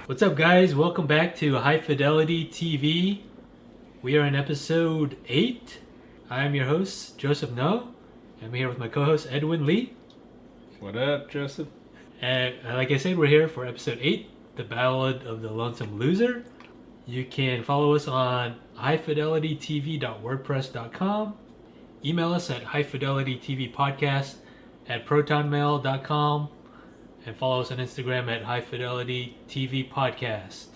What's up, guys? Welcome back to High Fidelity TV. We are in episode 8. I'm your host, Joseph No. I'm here with my co-host, Edwin Lee. What up, Joseph? And like I said, we're here for episode 8, The Ballad of the Lonesome Loser. You can follow us on highfidelitytv.wordpress.com. Email us at highfidelitytvpodcast@protonmail.com. And follow us on Instagram at High Fidelity TV Podcast.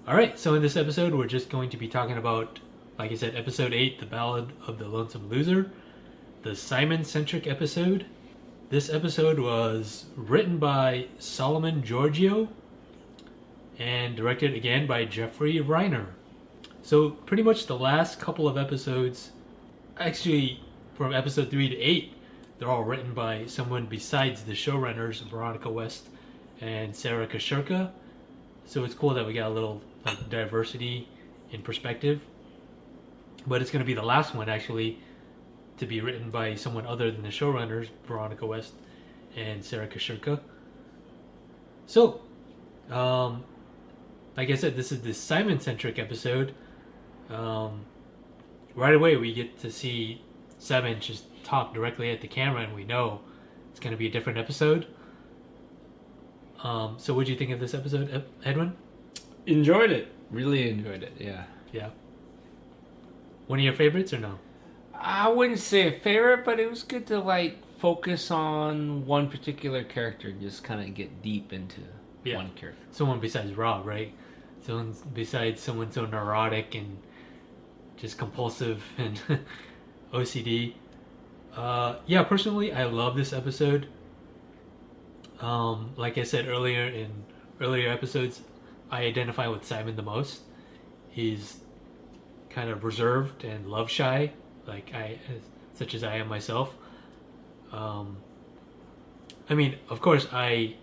Alright, so in this episode, we're just going to be talking about, like I said, episode 8, The Ballad of the Lonesome Loser, the Simon-centric episode. This episode was written by Solomon Giorgio and directed again by Jeffrey Reiner. So pretty much the last couple of episodes, actually from episode 3 to 8, they're all written by someone besides the showrunners, Veronica West and Sarah Kashurka. So it's cool that we got a little diversity in perspective. But it's going to be the last one, actually, to be written by someone other than the showrunners, Veronica West and Sarah Kashurka. So, like I said, this is the Simon-centric episode. Right away, we get to see Simon just talk directly at the camera, and we know it's going to be a different episode. So what do you think of this episode, Edwin? Enjoyed it. Really enjoyed it, yeah. Yeah. One of your favorites or no? I wouldn't say a favorite, but it was good to focus on one particular character and just kind of get deep into one character. Someone besides Rob, right? Someone besides someone so neurotic and just compulsive and OCD. Yeah, personally, I love this episode. Like I said earlier in earlier episodes, I identify with Simon the most. He's kind of reserved and love shy, such as I am myself. I mean, of course, I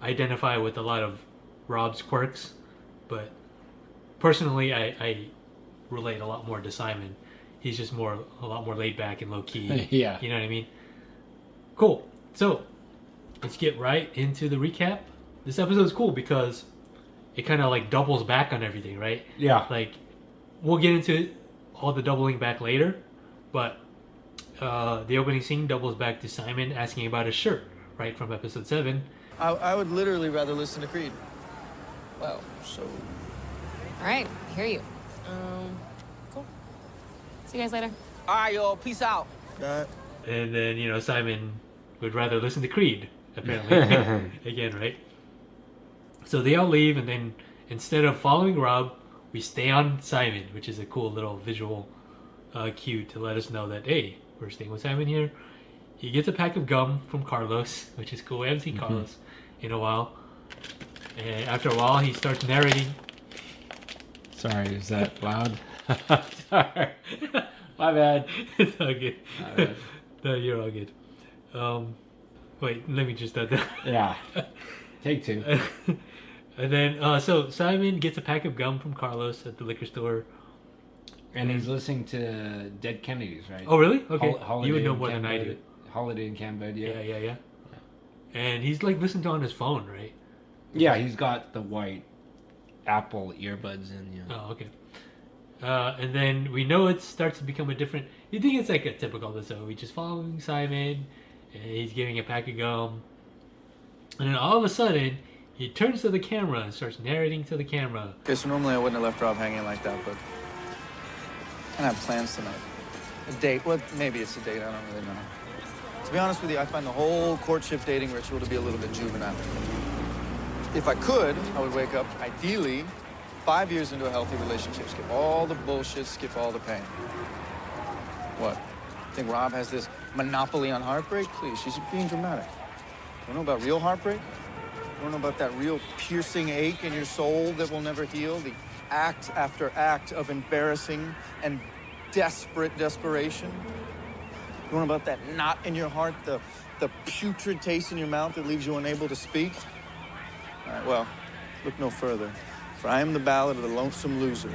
identify with a lot of Rob's quirks, but personally, I relate a lot more to Simon. He's just a lot more laid back and low key. Yeah. You know what I mean? Cool. So, let's get right into the recap. This episode's cool because it kind of doubles back on everything, right? Yeah. We'll get into all the doubling back later, but the opening scene doubles back to Simon asking about his shirt, right, from episode 7. I would literally rather listen to Creed. Well, so... All right, I hear you. Cool. See you guys later. All right, y'all. Peace out. And then, Simon would rather listen to Creed, apparently. Again, right? So they all leave, and then instead of following Rob, we stay on Simon, which is a cool little visual cue to let us know that, hey, we're staying with Simon here. He gets a pack of gum from Carlos, which is cool. We haven't seen Carlos in a while. And after a while, he starts narrating. Sorry, is that loud? Sorry. My bad. It's all good. My bad. No, you're all good. Wait, let me just start that. Yeah. Take 2. And then, so Simon gets a pack of gum from Carlos at the liquor store. And he's listening to Dead Kennedys, right? Oh, really? Okay. Holiday You would know in more than I Cambodia. do. Holiday in Cambodia. Yeah. And he's listening to it on his phone, right? Yeah, he's got the white Apple earbuds in, yeah. Oh, okay. And then we know it starts to become a different... You think it's like a typical episode. We're just following Simon, and he's getting a pack of gum. And then all of a sudden, he turns to the camera and starts narrating to the camera. Okay, so normally I wouldn't have left Rob hanging like that, but I have plans tonight. A date. Well, maybe it's a date. I don't really know. To be honest with you, I find the whole courtship dating ritual to be a little bit juvenile. If I could, I would wake up, ideally, 5 years into a healthy relationship. Skip all the bullshit, skip all the pain. What? Think Rob has this monopoly on heartbreak? Please, she's being dramatic. You know about real heartbreak? You don't know about that real piercing ache in your soul that will never heal? The act after act of embarrassing and desperate desperation? You know about that knot in your heart, the putrid taste in your mouth that leaves you unable to speak? All right, well, look no further, for I am the Ballad of the Lonesome Loser.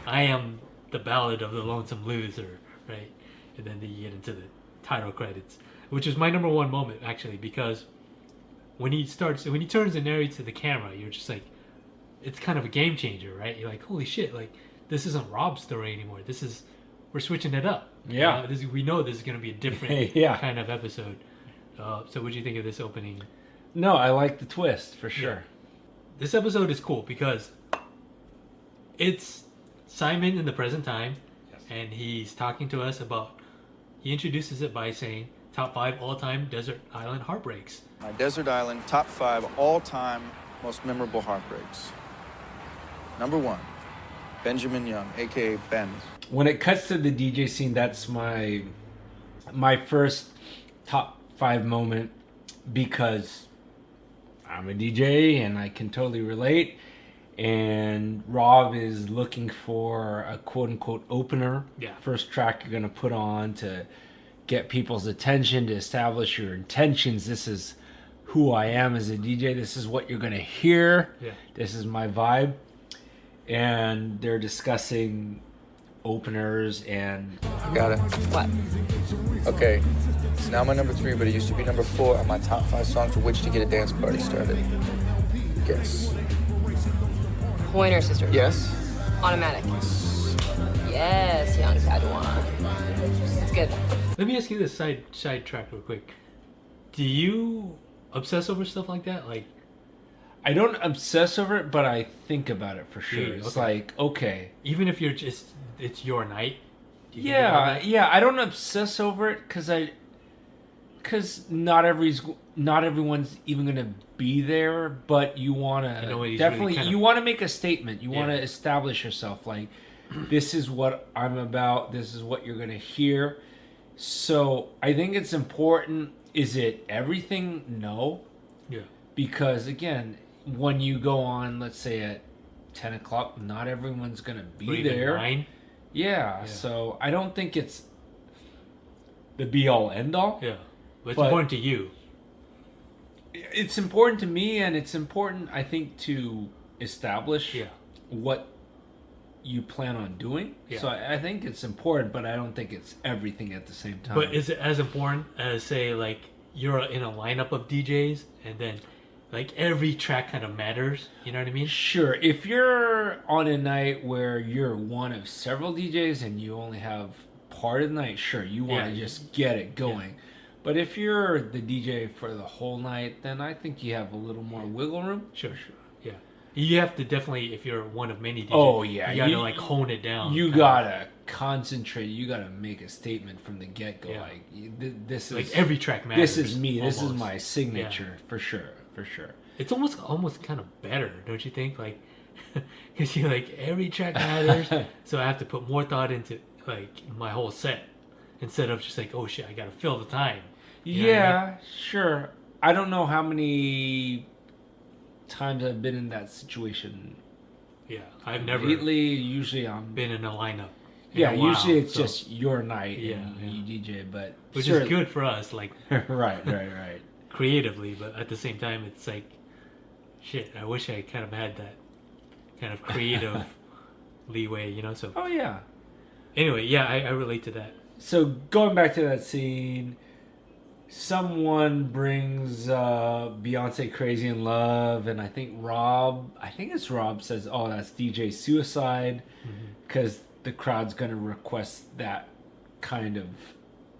I am the Ballad of the Lonesome Loser, right? And then you get into the title credits, which is my number one moment, actually, because when he turns and narrates to the camera, you're just like, it's kind of a game changer, right? You're like, holy shit, like this isn't Rob's story anymore. We're switching it up. Yeah. We know this is going to be a different Yeah. kind of episode. So what do you think of this opening? No, I like the twist for sure. Yeah. This episode is cool because it's Simon in the present time, and he's talking to us about. He introduces it by saying top 5 all-time desert island heartbreaks. My desert island top 5 all-time most memorable heartbreaks. Number 1, Benjamin Young, aka Ben. When it cuts to the DJ scene, that's my first top 5 moment, because I'm a DJ and I can totally relate. And Rob is looking for a quote-unquote opener. Yeah. First track you're going to put on to get people's attention, to establish your intentions. This is who I am as a DJ. This is what you're going to hear. Yeah. This is my vibe. And they're discussing openers and... Got it. What? Okay, it's now my number 3, but it used to be number 4 on my top 5 songs for which to get a dance party started. Guess. Pointer Sisters. Yes? Automatic. Yes, Young Padawan. It's good. Let me ask you this side track real quick. Do you obsess over stuff like that? Like, I don't obsess over it, but I think about it for sure. Yeah, It's okay. like, okay. even if it's your night. Do you think about Yeah, that? yeah. I don't obsess over it because not everyone's even gonna be there. But you want You know, to he's definitely really kind of- you want to make a statement. You want Yeah. to establish yourself. Like, this is what I'm about. This is what you're gonna hear. So I think it's important. Is it everything? No, Yeah. because again, when you go on, let's say at 10 o'clock, not everyone's gonna Or be even there. 9? Yeah, so I don't think it's the be all end all. Yeah. But it's But- important to you. It's important to me, and it's important, I think, to establish Yeah. what you plan on doing. Yeah. So I think it's important, but I don't think it's everything at the same time. But is it as important as, say, like, you're in a lineup of DJs and then, like, every track kind of matters? You know what I mean? Sure, if you're on a night where you're one of several DJs and you only have part of the night, sure, you want to Yeah. just get it going. But if you're the DJ for the whole night, then I think you have a little more wiggle room. Sure. Yeah. You have to definitely, if you're one of many DJs, Oh, yeah. you gotta, You- like, hone it down. You kind of. gotta concentrate. You gotta make a statement from the get go. Yeah. Like, this is Like, every track matters. This is me. This is almost. my signature for sure. For sure. It's almost kind of better, don't you think? Like, because you're like, every track matters, so I have to put more thought into, like, my whole set instead of just like, oh shit, I gotta fill the time. You know what I mean? Yeah, sure. I don't know how many times I've been in that situation Yeah, I've never lately. Usually I'm been in a lineup. in yeah. a while, Usually it's so- just your night Yeah, and you DJ, but which sure- is good for us, like right. creatively, but at the same time, it's like, shit. I wish I kind of had that kind of creative leeway, you know. So Oh yeah. anyway, yeah, I relate to that. So going back to that scene, someone brings Beyonce "Crazy in Love," and I think it's Rob says, "Oh, that's DJ Suicide," because the crowd's gonna request that kind of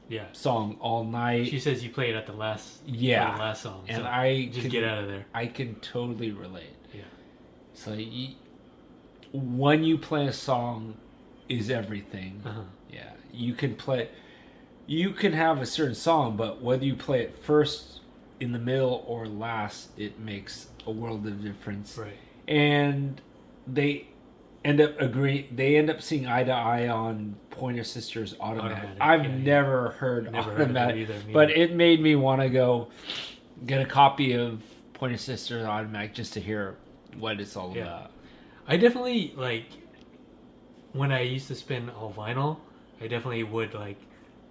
Yeah. song all night. She says you play it at the last, Yeah. for the last song, And so I just can- get out of there. I can totally relate. Yeah, So when you play a song, is everything. uh-huh. Yeah, you can have a certain song, but whether you play it first, in the middle, or last, it makes a world of difference. Right. And they end up seeing eye to eye on Pointer Sisters Automatic. Automatic, I've yeah. never heard Never heard of Automatic, it either, me but neither. it made me want to go get a copy of Pointer Sisters Automatic just to hear what it's all Yeah. about. I definitely, like, when I used to spin all vinyl, I definitely would, like,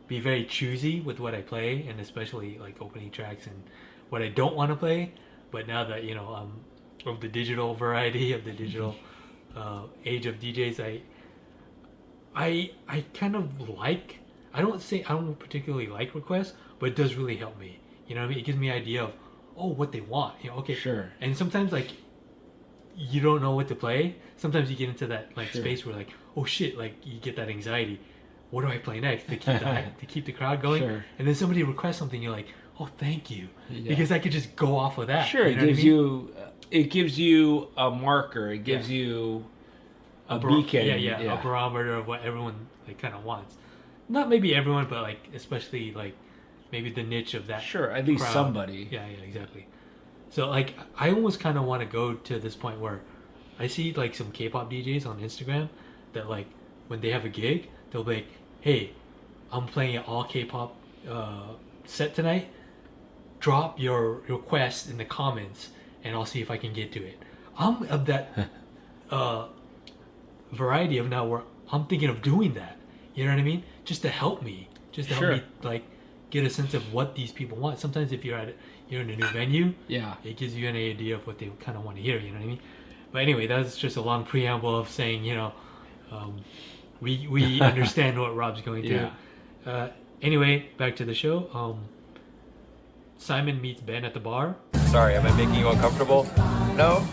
be very choosy with what I play, and especially, like, opening tracks and what I don't want to play. But now that, you know, I'm of the digital variety, of the digital age of DJs, I kind of like, I don't particularly like requests, but it does really help me. You know what I mean? It gives me an idea of, oh, what they want. You know, okay. Sure. And sometimes, like, you don't know what to play. Sometimes you get into that like Sure. space where like, oh shit, like you get that anxiety. What do I play next to keep to keep the crowd going? Sure. And then somebody requests something, you're like, oh, thank you, Yeah. because I could just go off of that. Sure, you know it what I gives mean? you it gives you a marker. It gives you a beacon. Yeah, a barometer of what everyone like kind of wants. Not maybe everyone, but like especially like maybe the niche of that. Sure, at least crowd. somebody. Yeah, exactly. So like I almost kind of want to go to this point where I see like some K-pop DJs on Instagram that like when they have a gig, they'll be like, "Hey, I'm playing an all K-pop set tonight. Drop your request in the comments, and I'll see if I can get to it." I'm of that variety of now where I'm thinking of doing that. You know what I mean? Just to help me, just to help Sure. me like get a sense of what these people want. Sometimes if you're in a new venue, Yeah. it gives you an idea of what they kind of want to hear. You know what I mean? But anyway, that's just a long preamble of saying, we understand what Rob's going through. Anyway, back to the show. Simon meets Ben at the bar. Sorry, am I making you uncomfortable? No,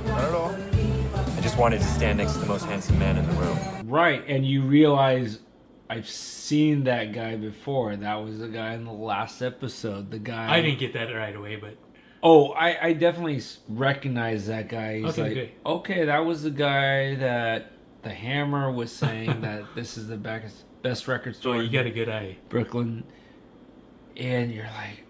not at all. I just wanted to stand next to the most handsome man in the room. Right, and you realize I've seen that guy before. That was the guy in the last episode. The guy. I didn't get that right away, but Oh, I definitely recognize that guy. He's Okay, like, good. okay, that was the guy that the Hammer was saying that this is the best record so store you got a good eye. in Brooklyn. And you're like,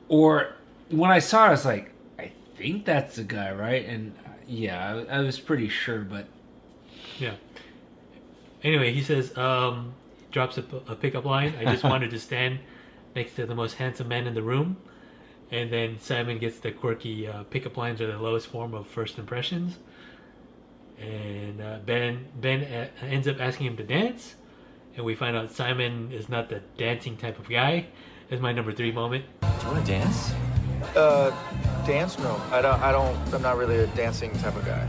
or when I saw it, I was like, I think that's the guy, right? And yeah, I was pretty sure, but Yeah. Anyway, he says, drops a pickup line. I just wanted to stand next to the most handsome man in the room. And then Simon gets the quirky pickup lines are the lowest form of first impressions. And Ben ends up asking him to dance. And we find out Simon is not the dancing type of guy. That's my number 3 moment. Do you want to dance? Dance? No, I don't. I'm not really a dancing type of guy.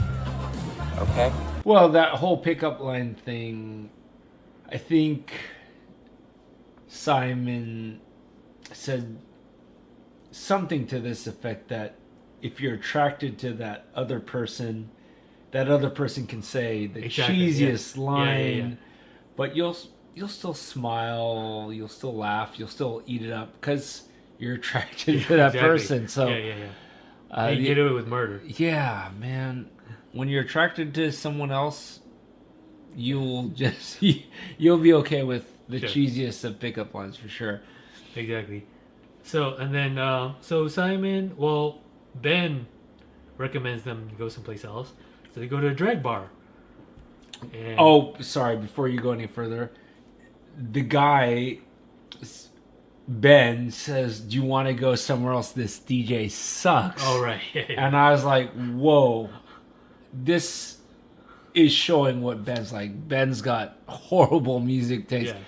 Okay. well, that whole pickup line thing, I think Simon said something to this effect that if you're attracted to that other person can say the Exactly, cheesiest yeah. line, Yeah. but you'll still smile, you'll still laugh, you'll still eat it up because you're attracted to that Exactly. person. So They get away with murder. yeah, man, when you're attracted to someone else, you'll be okay with the Sure. cheesiest of pickup lines for sure. Exactly. So, and then, Ben recommends them to go someplace else. So they go to a drag bar. And Oh, sorry, before you go any further, the guy, Ben, says, do you want to go somewhere else? This DJ sucks. Oh, right. Yeah. And I was like, whoa, this is showing what Ben's like. Ben's got horrible music taste. Yeah.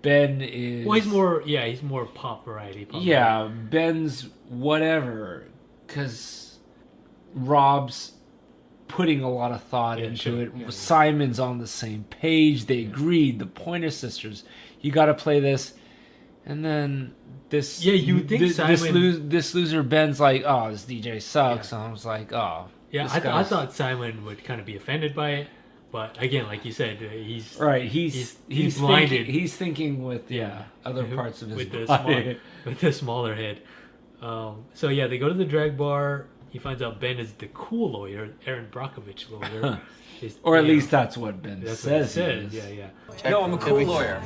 Ben is... Well, he's more pop variety. Pop Yeah, Ben's whatever, because Rob's putting a lot of thought Yeah, into sure. it. Yeah. Simon's on the same page. They agreed. The Pointer Sisters. You got to play this, and then this. Yeah, you would think this loser Ben's like, oh, this DJ sucks. Yeah. And I was like, oh, Yeah, this I guy's- thought Simon would kind of be offended by it. But again, like you said, he's right. He's blinded. He's thinking with other parts of his with the body. with the smaller head. So yeah, they go to the drag bar. He finds out Ben is the cool lawyer, Aaron Brockovich lawyer, Or at least that's what Ben that's what he says. says. He is. Yeah. No, I'm a cool lawyer.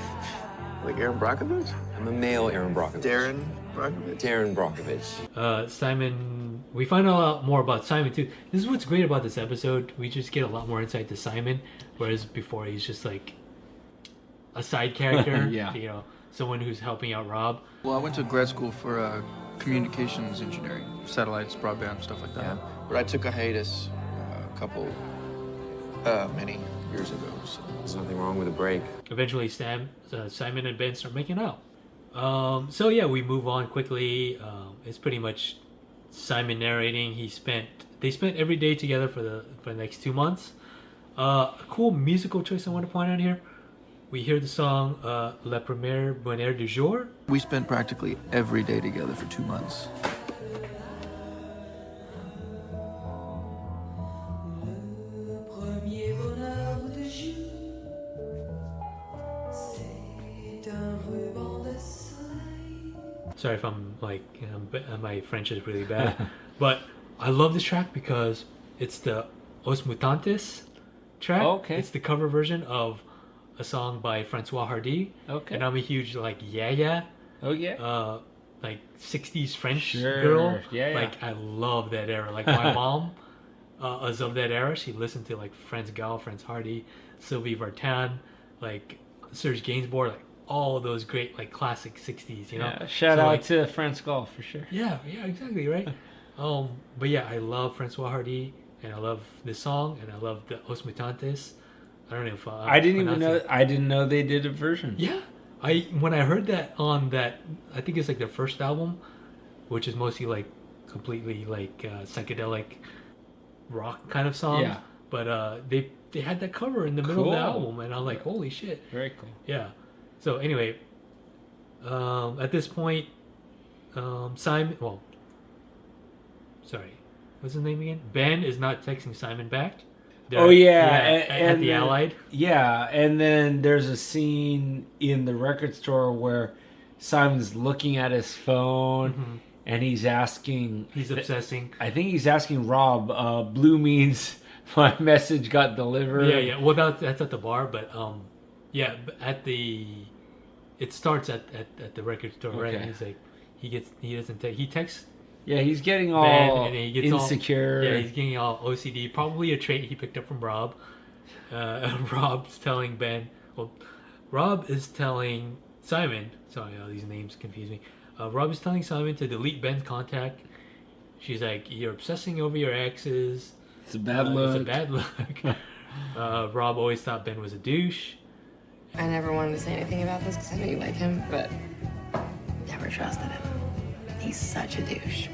Like Aaron Brockovich? I'm a male Aaron Brockovich. Darren Brockovich? Darren Brockovich. Simon. We find out a lot more about Simon too. This is what's great about this episode. We just get a lot more insight to Simon, whereas before he's just like a side character. Yeah. You know, someone who's helping out Rob. Well, I went to grad school for communications engineering, satellites, broadband, stuff like that. Yeah. But I took a hiatus many years ago. So. There's nothing wrong with a break. Eventually, Simon and Ben start making out. So yeah, we move on quickly. It's pretty much Simon narrating. They spent every day together for the next 2 months. A cool musical choice I want to point out here. We hear the song La Première Bonheur du Jour. We spent practically every day together for 2 months. sorry if I'm like my French is really bad, but I love this track because it's the Os Mutantes track. Okay. It's the cover version of a song by Francois Hardy. Okay. And I'm a huge like yeah. Oh yeah. Like 60s French Sure. girl. Yeah. Like I love that era. Like my mom is of that era. She listened to like France Gall, France Hardy, Sylvie Vartan, like Serge Gainsbourg, like all those great like classic 60s, you know. Yeah, shout So, out like, to France Gall for sure. yeah, exactly, right? But yeah, I love Francois Hardy, and I love this song, and I love the Os Mutantes. I don't know if I didn't know they did a version. Yeah, when I heard that on that, I think it's like their first album, which is mostly like completely like psychedelic rock kind of songs. Yeah. But they had that cover in the middle of the Cool. album, and I'm like, holy shit. Very cool. Yeah. So anyway, at this point, Simon. Well, sorry, what's his name again? Ben is not texting Simon back. Oh yeah, at the then- Allied. Yeah, and then there's a scene in the record store where Simon's looking at his phone and he's asking. He's obsessing. I think he's asking Rob. Blue means my message got delivered. Yeah. Well, that's at the bar, but yeah, at the. It starts at the record store, right? Okay. He's like, he texts Yeah, he's getting Ben, all and he gets insecure. Yeah, he's getting all OCD. Probably a trait he picked up from Rob. Rob's telling Ben. Well, Rob is telling Simon. Sorry, all these names confuse me. Rob is telling Simon to delete Ben's contact. She's like, "You're obsessing over your exes. It's a bad look. It's a bad look." Rob always thought Ben was a douche. I never wanted to say anything about this because I know you like him, but never trusted him. He's such a douche.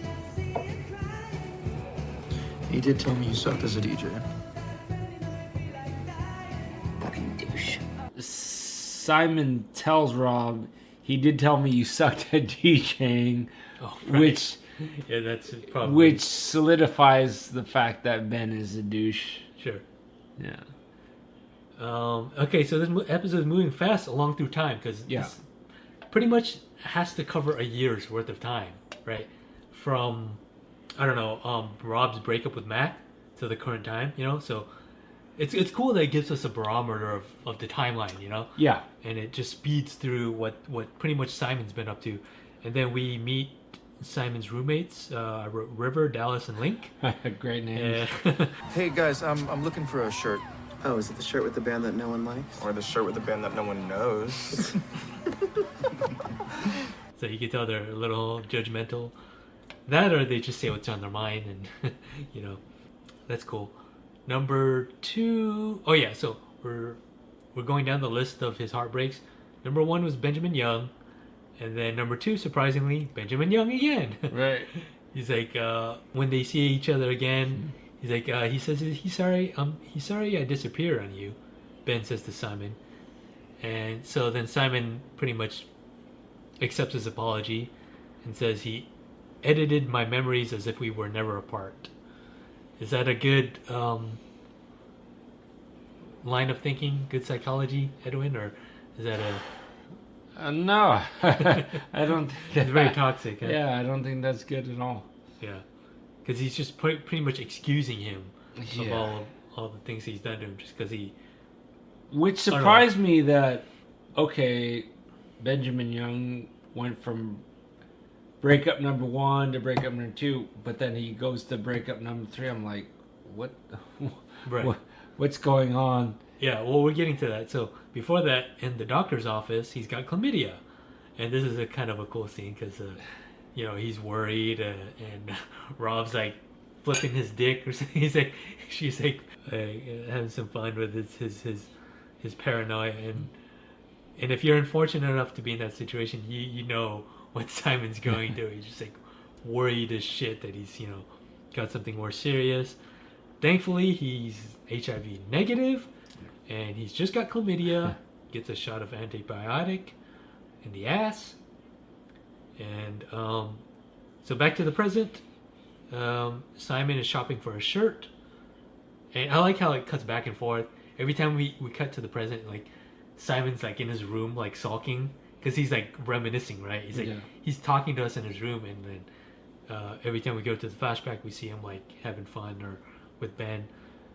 He did tell me you sucked as a DJ. Fucking douche. Simon tells Rob, he did tell me you sucked at DJing, Oh, right. which Yeah, that's probably which solidifies the fact that Ben is a douche. sure. Yeah. Okay, so this episode is moving fast along through time because Yeah. this pretty much has to cover a year's worth of time, right? From I don't know, Rob's breakup with Mac to the current time, you know. So it's cool that it gives us a barometer of the timeline, you know. Yeah. And it just speeds through what pretty much Simon's been up to, and then we meet Simon's roommates, River, Dallas, and Link. Great name. Hey guys, I'm looking for a shirt. Oh, is it the shirt with the band that no one likes? Or the shirt with the band that no one knows. So you can tell they're a little judgmental. That or they just say what's on their mind, and you know, that's cool. Number 2, oh yeah, so we're going down the list of his heartbreaks. Number 1 was Benjamin Young, and then number 2, surprisingly, Benjamin Young again. Right. He's like, when they see each other again, he's like, he says he's sorry I disappeared on you. Ben says to Simon, and so then Simon pretty much accepts his apology and says he edited my memories as if we were never apart. Is that a good line of thinking, good psychology, Edwin, or is that a No, I don't. it's very toxic? Huh? Yeah, I don't think that's good at all. Yeah, because he's just pretty much excusing him of Yeah. all the things he's done to him just because he. Which surprised me that, okay, Benjamin Young went from breakup number 1 to breakup number 2, but then he goes to breakup number 3. I'm like, what? Right. What's going on? Yeah, well, we're getting to that. So before that, in the doctor's office, he's got chlamydia, and this is a kind of a cool scene because, you know, he's worried, and Rob's like flipping his dick or something. She's like having some fun with his paranoia, and if you're unfortunate enough to be in that situation, you know what Simon's going through. He's just like worried as shit that he's, you know, got something more serious. Thankfully, he's HIV negative, and he's just got chlamydia. Gets a shot of antibiotic in the ass, and so back to the present. Simon is shopping for a shirt, and I like how it cuts back and forth. Every time we cut to the present, like Simon's like in his room, like sulking because he's like reminiscing, right? He's like he's talking to us in his room, and then every time we go to the flashback, we see him like having fun or with Ben.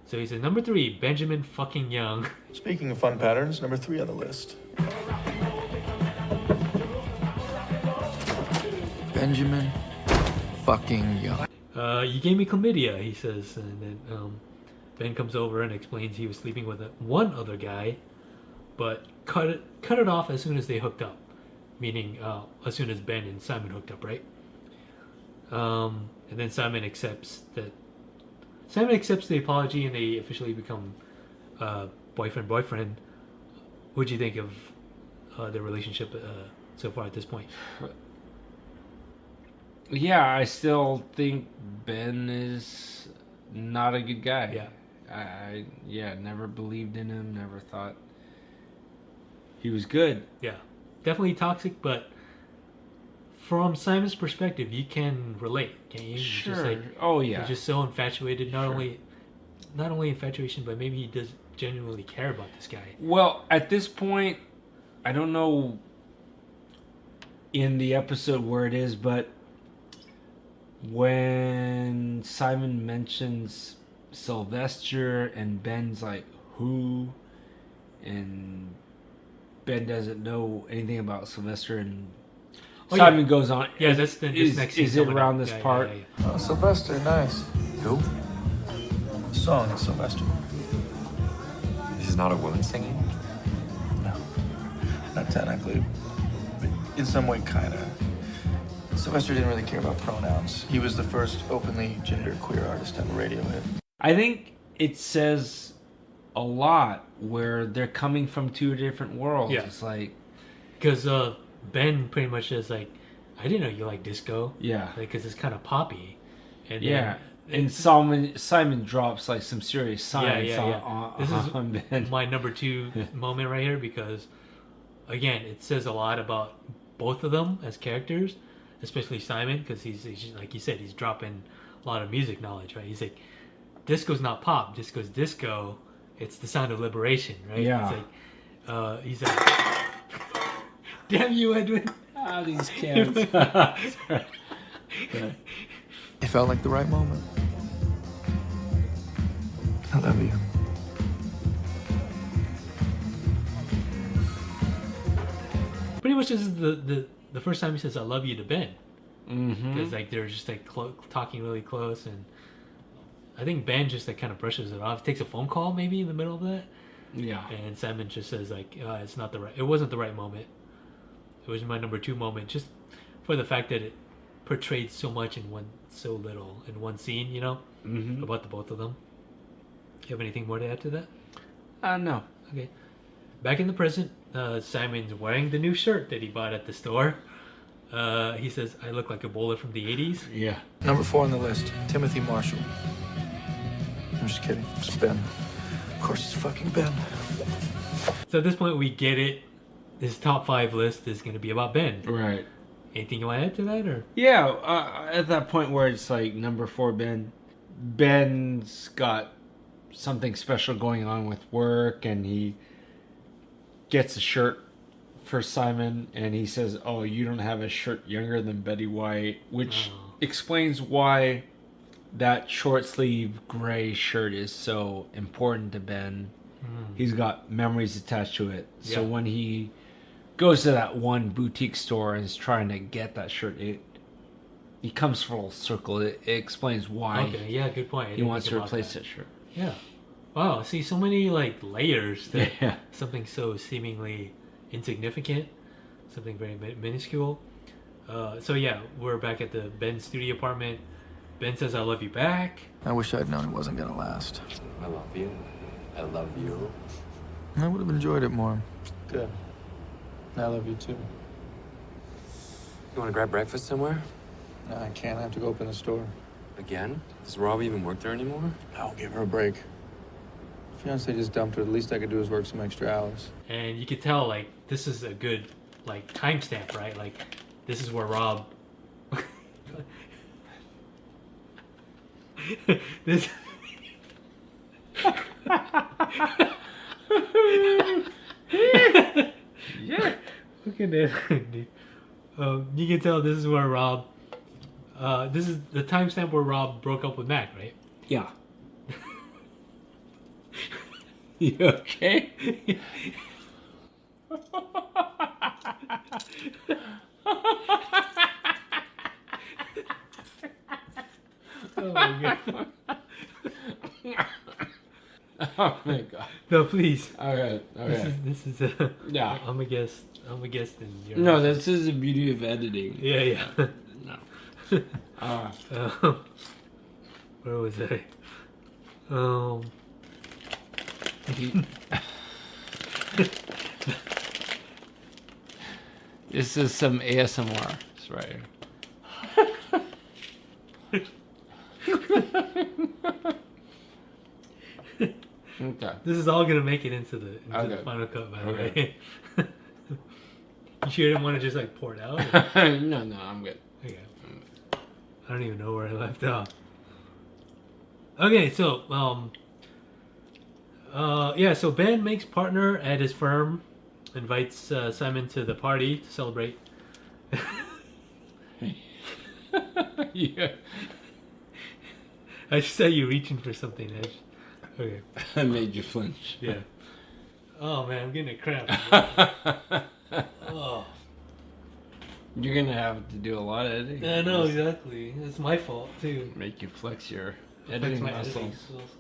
So he said, number 3, Benjamin fucking Young. Speaking of fun patterns, number 3 on the list. Benjamin fucking Young. You gave me chlamydia, he says, and then Ben comes over and explains he was sleeping with one other guy, but cut it off as soon as they hooked up, meaning as soon as Ben and Simon hooked up, right? And then Simon accepts the apology, and they officially become boyfriend. What'd you think of their relationship so far at this point? Yeah, I still think Ben is not a good guy. Yeah. I never believed in him, never thought he was good. Yeah. Definitely toxic, but from Simon's perspective, you can relate, can't you? Sure. Just like, oh yeah. he's just so infatuated, not only infatuation, but maybe he does genuinely care about this guy. Well, at this point, I don't know in the episode where it is, but when Simon mentions Sylvester and Ben's like, who? And Ben doesn't know anything about Sylvester, and Simon goes on. Yeah, that's the next scene. Is it around this part? Yeah. Oh, Sylvester, nice. Who? The song is Sylvester. This is not a woman singing? No, not technically, but in some way, kind of. Sylvester didn't really care about pronouns. He was the first openly genderqueer artist to have a radio hit. I think it says a lot where they're coming from two different worlds. Yeah. It's like, because Ben pretty much is like, I didn't know you like disco. yeah, Because it's kind of poppy. And yeah. then, And Simon drops like some serious signs This is on Ben. my number 2 moment right here, because again, it says a lot about both of them as characters, especially Simon, because he's like you said, he's dropping a lot of music knowledge, right? He's like, disco's not pop, disco's disco. It's the sound of liberation, right? Yeah. It's like, he's like, damn you, Edwin. Ah, these cats. It felt like the right moment. I love you. Pretty much this is the first time he says I love you to Ben, Mm-hmm. because like they're just like talking really close, and I think Ben just like kind of brushes it off, takes a phone call maybe in the middle of that, Yeah. and Simon just says like it wasn't the right moment. It was my number 2 moment, just for the fact that it portrayed so much in so little in one scene, you know, Mm-hmm. about the both of them. You have anything more to add to that? No. Okay. Back in the present, Simon's wearing the new shirt that he bought at the store. He says, I look like a bowler from the 80s. Yeah. Number 4 on the list, Timothy Marshall. I'm just kidding. It's Ben. Of course, it's fucking Ben. So at this point, we get it. This top 5 list is going to be about Ben. Right. Anything you want to add to that, or? Yeah. At that point where it's like number 4, Ben's got something special going on with work, and he gets a shirt for Simon, and he says, oh, you don't have a shirt younger than Betty White, which explains why that short sleeve gray shirt is so important to Ben. He's got memories attached to it. So when he goes to that one boutique store and is trying to get that shirt, he comes full circle. It explains why Okay, yeah, good point. I he didn't wants think to about replace that. that shirt. Yeah. Wow, see, so many like layers to Yeah. something so seemingly insignificant, something very minuscule. So yeah, we're back at the Ben studio apartment. Ben says, I love you back. I wish I'd known it wasn't gonna last. I love you. I love you. I would have enjoyed it more. Good. I love you too. You want to grab breakfast somewhere? No, I can't. I have to go open the store. Again? Does Rob even work there anymore? I'll give her a break. Fiance just dumped her. The least I could do is work some extra hours. And you could tell like this is a good like timestamp, right? Like this is where Rob this Yeah. Fucking dude. You can tell this is where Rob. This is the timestamp where Rob broke up with Mac, right? Yeah. You okay? Oh my god. Oh my god. No, please. Okay. This is Yeah. I'm a guest in your No, this is the beauty of editing. Yeah. No. Where was I? This is some ASMR. It's right here. Okay. This is all gonna make it into the Okay. final cut, by the Okay. way. You sure you didn't want to just like pour it out? No, I'm good. Okay. I don't even know where I left off. Okay, so so Ben makes partner at his firm, invites Simon to the party to celebrate. Yeah. I just saw you reaching for something, Edge. Okay. I made you flinch. Yeah. Oh man, I'm getting a cramp. Oh. You're gonna have to do a lot of editing. I know, exactly. It's my fault too. Make you flex your Affects editing my muscles. editing skills.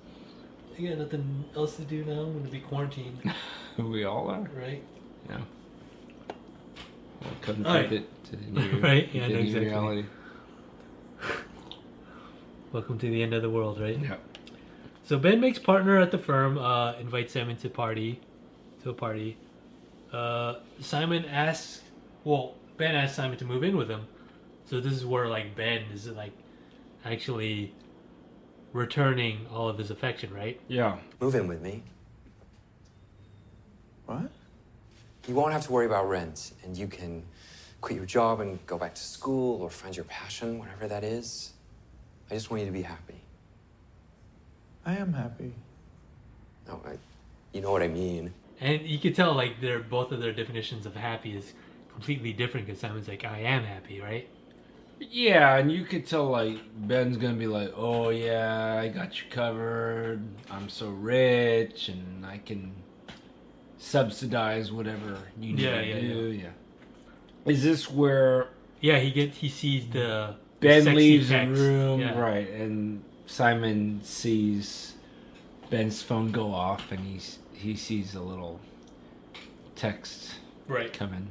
I got nothing else to do now. I'm gonna be quarantined, We all are. right? Yeah. Well, couldn't All take right. it to the new, Right, yeah, the no, new exactly. reality. Welcome to the end of the world, right? Yeah. So Ben makes partner at the firm, invites Simon to a party. Simon asks, Ben asks Simon to move in with him. So this is where like Ben is like actually returning all of his affection, right? Yeah. Move in with me. What? You won't have to worry about rent, and you can quit your job and go back to school or find your passion, whatever that is. I just want you to be happy. I am happy. No, you know what I mean. And you could tell like both of their definitions of happy is completely different because Simon's like, I am happy, right? Yeah, and you could tell like Ben's gonna be like, "Oh yeah, I got you covered. I'm so rich, and I can subsidize whatever you need to do." Yeah. Is this where Yeah, he sees the Ben sexy leaves text. the room, Yeah. right, and Simon sees Ben's phone go off, and he sees a little text Right. come in.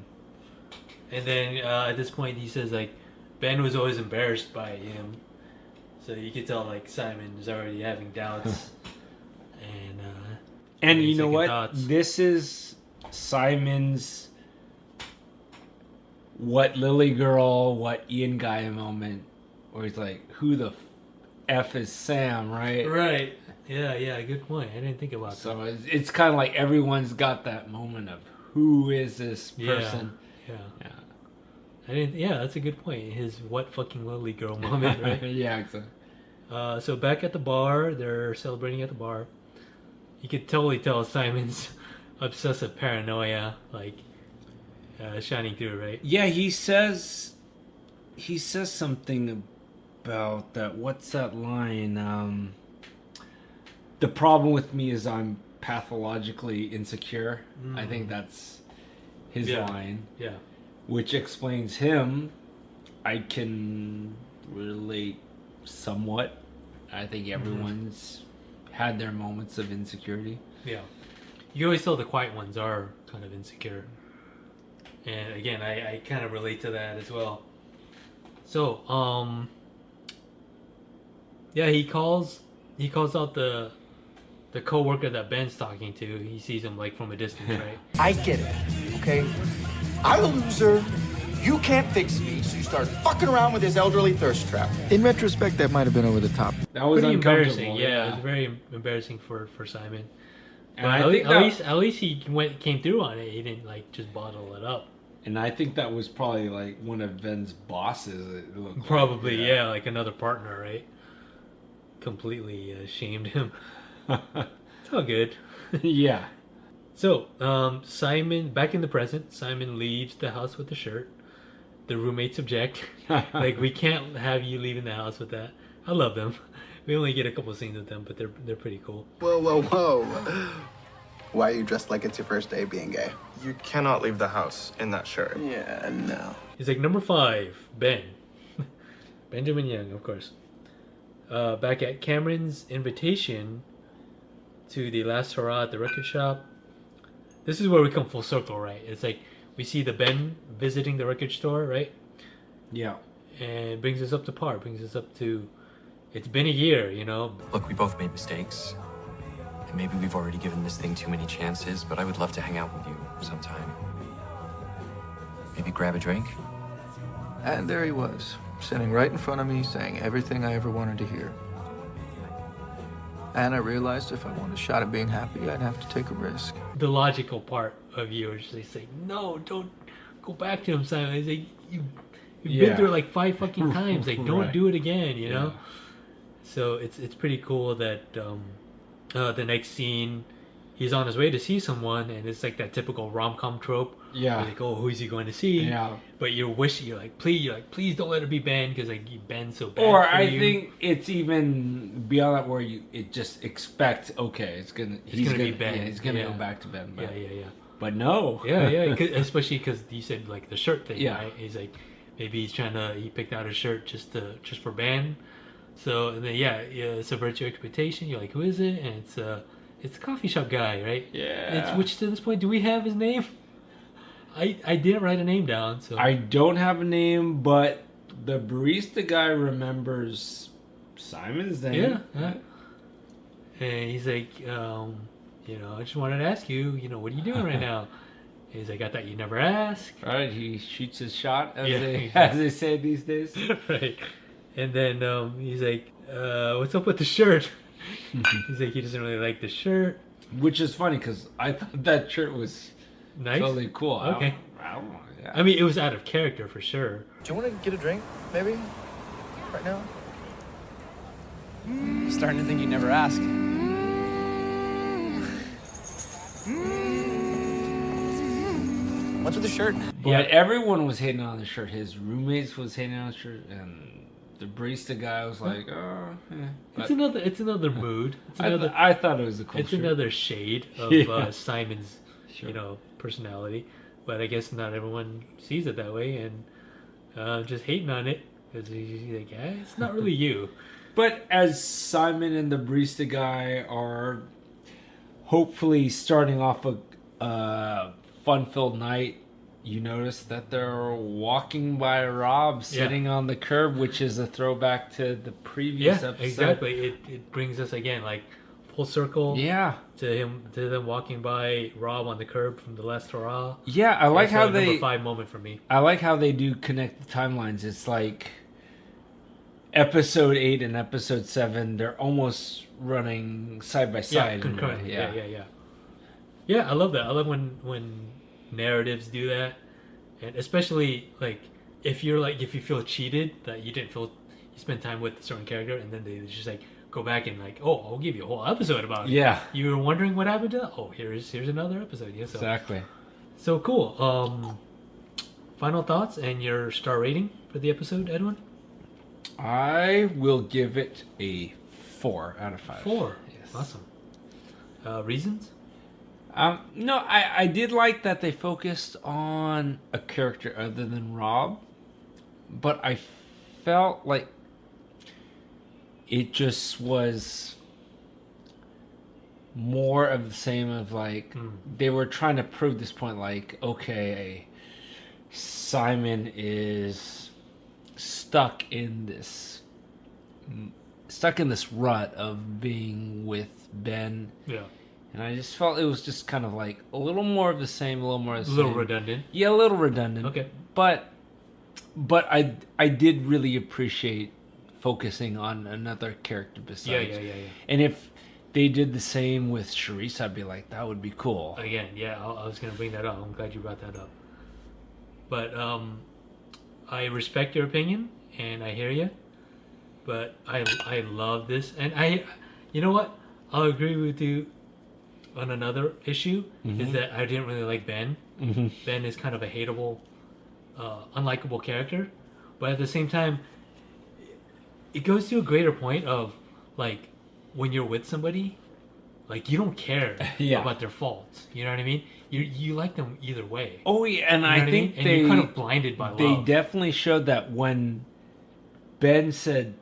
And then at this point, he says like Ben was always embarrassed by him, so you could tell like Simon is already having doubts. And Any you know second what? thoughts? This is Simon's what Lily Girl, what Ian Gaia moment, where he's like, "Who the f is Sam?" Right? Right. Yeah. Good point. I didn't think about that. So it's kind of like everyone's got that moment of who is this Yeah. person? Yeah. Yeah. I didn't. Yeah, that's a good point. His what fucking Lily girl moment, right? Yeah, exactly. So back at the bar, they're celebrating at the bar. You could totally tell Simon's obsessive paranoia, like shining through, right? Yeah, he says something about that. What's that line? The problem with me is I'm pathologically insecure. I think that's his line. Yeah. Which explains him. I can relate somewhat. I think everyone's had their moments of insecurity. Yeah. You always tell the quiet ones are kind of insecure. And again, I kind of relate to that as well. So, yeah, he calls out the coworker that Ben's talking to. He sees him like from a distance, right? I get it, okay? I'm a loser. You can't fix me, so you start fucking around with this elderly thirst trap. In retrospect, that might have been over the top. That was Pretty uncomfortable. embarrassing. Yeah, it was very embarrassing for Simon. And But I at, think at least he came through on it. He didn't like just bottle it up. And I think that was probably like one of Ben's bosses. It looked like. Probably, yeah, like another partner, right? Completely shamed him. It's all good. Yeah. So, Simon, back in the present, Simon leaves the house with the shirt. The roommates object. Like, we can't have you leaving the house with that. I love them. We only get a couple scenes with them, but they're pretty cool. Whoa, whoa, whoa. Why are you dressed like it's your first day being gay? You cannot leave the house in that shirt. Yeah, no. He's like, number 5, Ben. Benjamin Young, of course. Back at Cameron's invitation to the last hurrah at the record shop. This is where we come full circle, right? It's like we see the Ben visiting the record store, right? Yeah. And brings us up to par, brings us up to, it's been a year, you know? Look, we both made mistakes. And maybe we've already given this thing too many chances, but I would love to hang out with you sometime. Maybe grab a drink? And there he was, sitting right in front of me, saying everything I ever wanted to hear. And I realized if I wanted a shot at being happy, I'd have to take a risk. The logical part of you is just like, no, don't go back to him, Simon. It's like, you've been through it like 5 fucking times. Like, don't do it again, you know? So it's pretty cool that the next scene, he's on his way to see someone, and it's like that typical rom-com trope. Yeah. Like, oh, who's he going to see? Yeah. But you're like, please don't let it be Ben, because like Ben's so bad. Or for I you. think it's even beyond that, where it just expect, okay, he's gonna be Ben. Yeah, he's gonna go back to Ben. But, Yeah. But no. Yeah, especially because you said like the shirt thing, right? He's like, maybe he picked out a shirt just for Ben. So and then subvert your expectation. You're like, who is it? And it's the coffee shop guy, right? Yeah. Which to this point, do we have his name? I didn't write a name down, so I don't have a name, but the barista guy remembers Simon's name. Yeah. And he's like, I just wanted to ask you, what are you doing right now? And he's like, I thought you never asked. Right, he shoots his shot, as they say these days. Right. And then he's like, what's up with the shirt? He's like, he doesn't really like the shirt. Which is funny, because I thought that shirt was nice. Totally cool. Okay. I don't know. Yeah. I mean, it was out of character for sure. Do you want to get a drink, maybe? Right now? Starting to think you never ask. What's with the shirt? Yeah, everyone was hating on the shirt. His roommates was hating on the shirt, and the barista guy was like, "Oh, yeah." It's another mood. I thought it was a cool It's shirt. another shade of Simon's, personality. But I guess not everyone sees it that way, and just hating on it because he's like, it's not really you. But as Simon and the barista guy are hopefully starting off a fun-filled night, you notice that they're walking by Rob sitting on the curb, which is a throwback to the previous episode. Exactly. It brings us again like full circle. Yeah. To them walking by Rob on the curb from the last hurrah. Yeah, I like how they number 5 moment for me. I like how they do connect the timelines. It's like episode 8 and episode 7, they're almost running side by side. Concurrently. Yeah, I love that. I love when narratives do that, and especially like if you feel cheated that you spent time with a certain character, and then they just like go back and like, oh, I'll give you a whole episode about it. Yeah. You were wondering what happened to that? Oh, here's another episode. Yeah, so. Exactly. So cool. Final thoughts and your star rating for the episode, Edwin? I will give it a 4 out of 5. 4. Yes. Awesome. Reasons? No, I did like that they focused on a character other than Rob, but I felt like it just was more of the same of like they were trying to prove this point, like, okay, Simon is stuck in this rut of being with Ben. Yeah. And I just felt it was just kind of like a little more of the same, a little more of the same. A little redundant. Yeah, a little redundant. Okay. But I did really appreciate focusing on another character besides. Yeah. And if they did the same with Charisse, I'd be like, that would be cool. Again, yeah, I was going to bring that up. I'm glad you brought that up. But I respect your opinion, and I hear you. But I love this. And you know what? I'll agree with you on another issue is that I didn't really like Ben. Ben is kind of a hateable, unlikable character, but at the same time, it goes to a greater point of like when you're with somebody, like you don't care about their faults. You know what I mean? You like them either way. Oh yeah, and You know I what think mean? And you're kind of blinded by they love. definitely showed that when Ben said,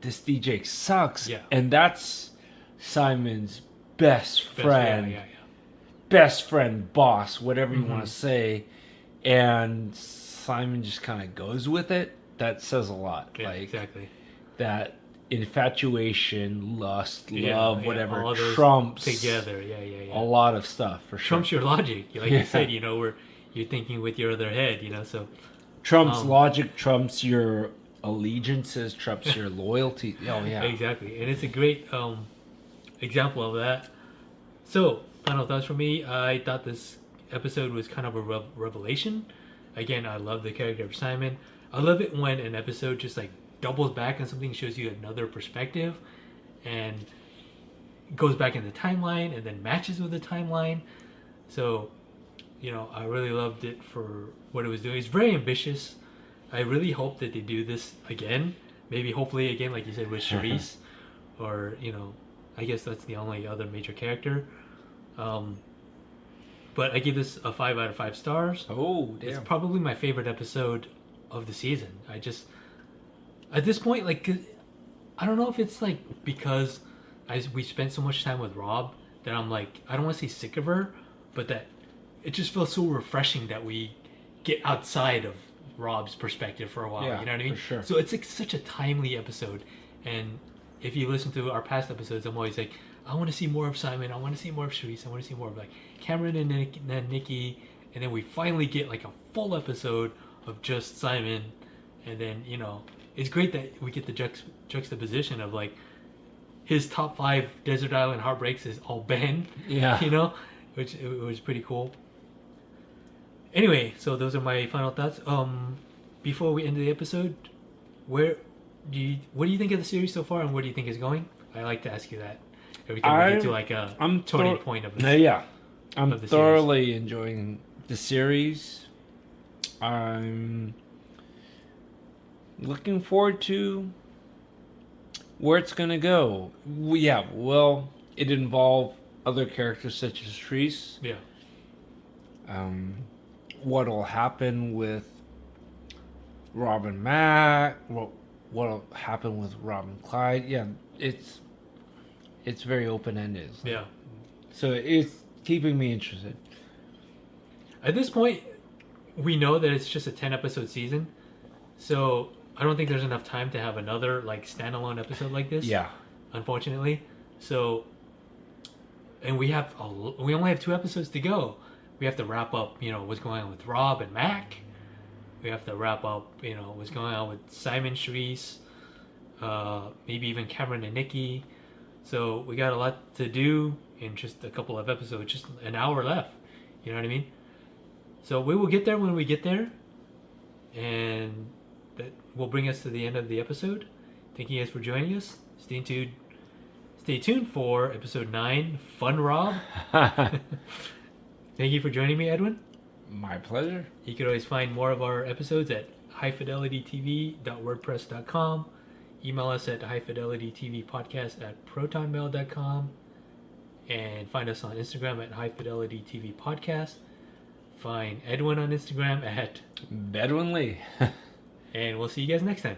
"This DJ sucks," and that's Simon's best friend, best friend, boss, whatever you want to say, and Simon just kind of goes with it. That says a lot. Yeah, like exactly. That infatuation, lust, love, whatever all those trumps together. a lot of stuff for sure. Trumps your logic, like you said. You know, where you're thinking with your other head. You know, so trumps logic, trumps your allegiances, trumps your loyalty. Oh yeah, exactly. And it's a great example of that. So, final thoughts for me. I thought this episode was kind of a revelation. Again, I love the character of Simon. I love it when an episode just like doubles back on something, shows you another perspective, and goes back in the timeline and then matches with the timeline. So, you know, I really loved it for what it was doing. It's very ambitious. I really hope that they do this again. Maybe, hopefully, again, like you said, with Charisse, or, you know, I guess that's the only other major character. But I give this a 5 out of 5 stars. Oh, damn. It's probably my favorite episode of the season. I just, at this point, like, I don't know if it's like because we spent so much time with Rob that I'm like, I don't want to say sick of her, but that it just feels so refreshing that we get outside of Rob's perspective for a while. Yeah, you know what I mean? for sure. So it's like such a timely episode. And if you listen to our past episodes, I'm always like, I want to see more of Simon. I want to see more of Charisse. I want to see more of like Cameron and Nikki. And then we finally get like a full episode of just Simon. And then, you know, it's great that we get the juxtaposition of like his top 5 desert island heartbreaks is all Ben. Yeah. You know, which it was pretty cool. Anyway, so those are my final thoughts. Before we end the episode, what do you think of the series so far, and where do you think it's going? I like to ask you that every time we get to like a turning point of this. Yeah, I'm of the thoroughly enjoying the series. I'm looking forward to where it's gonna go. Yeah, well, it involved other characters such as Charisse. Yeah. What'll happen with Robin Mack? What'll happen with Robin Clyde? Yeah, it's very open ended. Yeah. So it's keeping me interested. At this point, we know that it's just a 10 episode season, so I don't think there's enough time to have another like standalone episode like this. Yeah. Unfortunately, so and we only have 2 episodes to go. We have to wrap up, you know, what's going on with Rob and Mac. We have to wrap up, you know, what's going on with Simon, Charisse, maybe even Cameron and Nikki. So we got a lot to do in just a couple of episodes, just an hour left. You know what I mean? So we will get there when we get there. And that will bring us to the end of the episode. Thank you guys for joining us. Stay tuned for episode 9, Fun Rob. Thank you for joining me, Edwin. My pleasure. You can always find more of our episodes at highfidelitytv.wordpress.com. Email us at highfidelitytvpodcast@protonmail.com. And find us on Instagram at highfidelitytvpodcast. Find Edwin on Instagram at Bedwin Lee. And we'll see you guys next time.